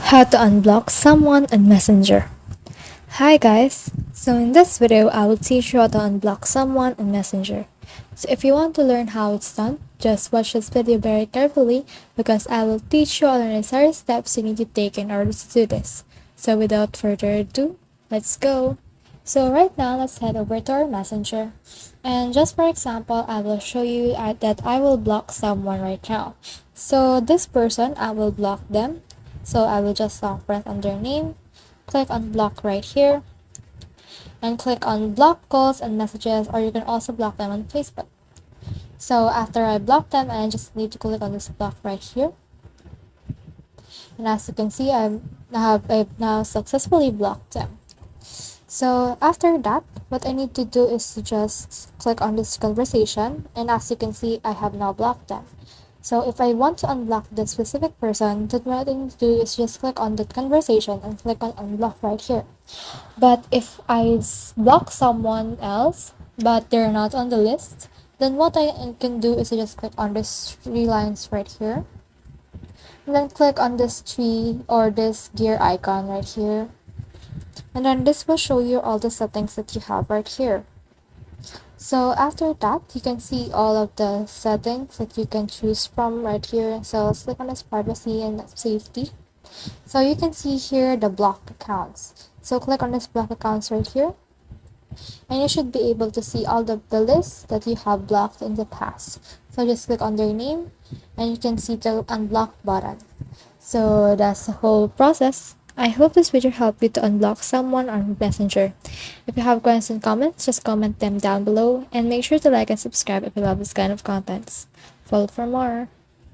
How to unblock someone on Messenger. Hi guys! So in this video, I will teach you how to unblock someone on Messenger. So if you want to learn how it's done, just watch this video very carefully because I will teach you all the necessary steps you need to take in order to do this. So without further ado, let's go! So right now, let's head over to our Messenger. And just for example, I will show you that I will block someone right now. So this person, I will block them. So I will just press on their name, click on block right here, and click on block calls and messages, or you can also block them on Facebook. So after I block them, I just need to click on this block right here. And as you can see, I've now successfully blocked them. So after that, what I need to do is to just click on this conversation, and as you can see, I have now blocked them. So if I want to unblock the specific person, then what I need to do is just click on that conversation and click on unblock right here. But if I block someone else, but they're not on the list, then what I can do is to just click on these three lines right here. And then click on this tree or this gear icon right here. And then this will show you all the settings that you have right here. So after that, you can see all of the settings that you can choose from right here. So let's click on this privacy and safety. So you can see here the blocked accounts. So click on this block accounts right here. And you should be able to see all the lists that you have blocked in the past. So just click on their name and you can see the unblock button. So that's the whole process. I hope this video helped you to unblock someone on Messenger. If you have questions and comments, just comment them down below and make sure to like and subscribe if you love this kind of contents. Follow for more.